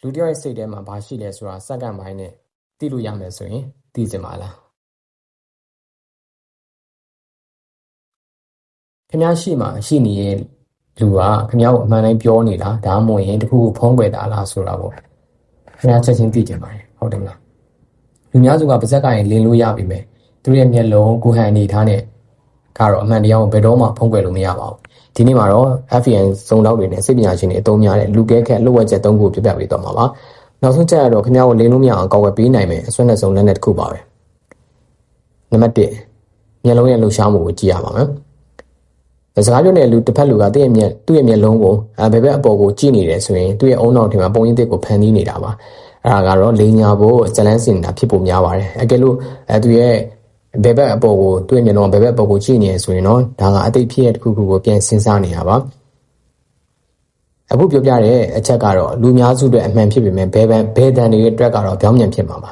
လူတယောက်ရဲ့စိတ်ထဲမှာဘာရှိလဲဆိုတာစက္ကန့်ပိုင်းနဲ့သိလို့ရမယ်ဆိုရင်သိစင်ပါလားခင်ဗျားရှိမှရှိနေတဲ့လူကခင်ဗျားကိုအမှန်တိုင်းပြောနေတာဒါမှမဟုတ်ရင်တခုခုဖုံးကွယ်တာလားဆိုတာပေါ့ခင်ဗျားချက်ချင်းသိကြပါတယ်ဟုတ်တယ်မလားလူများစုကပါဇက်ကရင်လင်းလို့ရပြီမယ်သူရဲ့မျက်လုံးကိုဟန်အနေထားနဲ့ကတော့အမှန်တရားကိုဘယ်တော့မှဖုံးကွယ်လို့မရပါဘူးဒီနေ့မှာတော့ FAN စုံလောက်တွေနဲ့စိတ်ပညာရှင်တွေအသုံးများတဲ့လူကဲခက်လှုပ်ဝက်ချက်၃ခုပြပြပေးတော့မှာပါနောက်ဆုံးချက်ရတော့ခင်ဗျားကိုလင်းလို့မရအောင်ကောက်ွယ်ပေးနိုင်မယ်အစွမ်းနဲ့ဆုံးလက်နဲ့တစ်ခုပါပဲနံပါတ်1မျက်လုံးရဲ့လှုပ်ရှားမှုကိုကြည့်ရပါမယ်စကားပြောတဲ့လူတစ်ဖက်လူကသူ့ရဲ့မျက်လုံးကိုဘယ်ဘက်အပေါ်ကိုကြည့်နေတယ်ဆိုရင်သူ့ရဲ့အုံနောက်ထင်မှာပုံရင်းတစ်ကိုဖန်တီးနေတာပါအဲ့ဒါကတော့လိန်ညာဖို့ဇလန်းစင်တာဖြစ်ဖို့များပါတယ်အကယ်လို့သူရဲ့ဘယ်ဘက်အပေါ်ကိုသူ့ရဲ့မျက်လုံးဘယ်ဘက်အပေါ်ကိုကြည့်နေရဆိုရင်တော့ဒါကအသိဖြစ်တဲ့တစ်ခုခုကိုပြန်စဉ်းစားနေတာပါအခုပြောပြတဲ့အချက်ကတော့လူများစုအတွက်အမှန်ဖြစ်ပေမဲ့ဘယ်တန်တွေအတွက်ကတော့ပြောင်းပြန်ဖြစ်မှာပါ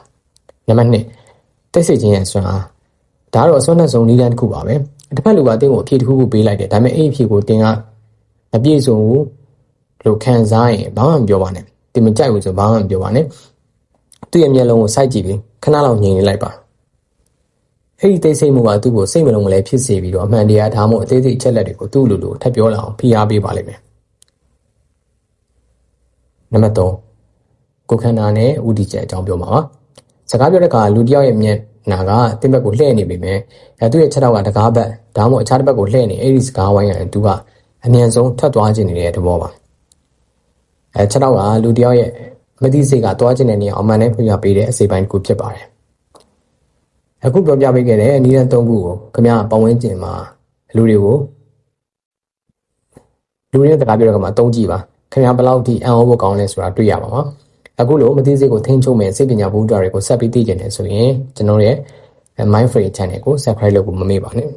နံပါတ်2တိတ်ဆိတ်ခြင်းရဲ့ဆွမ်းအားဒါကတော့အစွမ်းနဲ့ဆုံးနည်းလမ်းတစ်ခုပါပဲတစ်ဖက်လူကအတင်းကိုအဖြေတစ်ခုခုပေးလိုက်တယ်ဒါပေမဲ့အဲ့အဖြေကိုတင်းကမပြည့်စုံဘူးလို့ခံစားရင်ဘာမှမပြောပါနဲ့တင်းမကြိုက်ဘူးဆိုဘာမှမပြောပါနဲ့သူ့ရဲ့မျက်လုံးကိုစိုက်ကြည့်ပြီးခဏလောက်ငြိမ်နေလိုက်ပါအဲ့ဒီတိတ်ဆိတ်မှုကသူ့ကိုစိတ်မလုံးမလဲဖြစ်စေပြီးတော့အမှန်တရားဒါမှမဟုတ်အသေးစိတ်အချက်လက်တွေကိုသူ့လိုထပ်ပြောလာအောင်ဖိအားပေးပါလိမ့်မယ်နံပါတ်3ကိုခန္ဓာနဲ့ဥတီချက်အကြောင်းပြောမှာပါစကားပြောတဲ့အခါလူတစ်ယောက်ရဲ့မျက်နာကတင်းဘက်ကိုလှည့်နေပြီမယ်သူ့ရဲ့ချက်တော့ကတကားဘက်ဒါမှမဟုတ်အခြားတစ်ဘက်ကိုလှည့်နေအဲ့ဒီစကားဝိုင်းရရင်သူကအမြန်ဆုံးထွက်သွားခြင်းနေတဲ့သဘောပါချက်တော့ကလူတစ်ယောက်ရဲ့မသိစိတ်ကသွားခြင်းတဲ့နေရာအမှန်နဲ့ပြပေးတဲ့အစိပ်ပိုင်းတစ်ခုဖြစ်ပါတယ်အခုပြောပြပေးခဲ့တဲ့နည်းလမ်း၃ခုကိုခင်ဗျားပတ်ဝန်းကျင်မှာလူတွေစကားပြောတဲ့အခါမှာသုံးကြည့်ပါခင်ဗျားဘယ်လောက်ထိအံ့ဩဖို့ကောင်းလဲဆိုတာတွေ့ရပါမှာအခုလိုမသိစိတ်ကိုထိန်းချုပ်မဲ့စိတ်ပညာဘုဒ္ဓတွေကိုဆက်ပြီးသိကျင်နေဆိုရင်ကျွန်တော်ရဲ့ Mind Free Channel ကို Subscribe လုပ်ဖို့မမေ့ပါနဲ့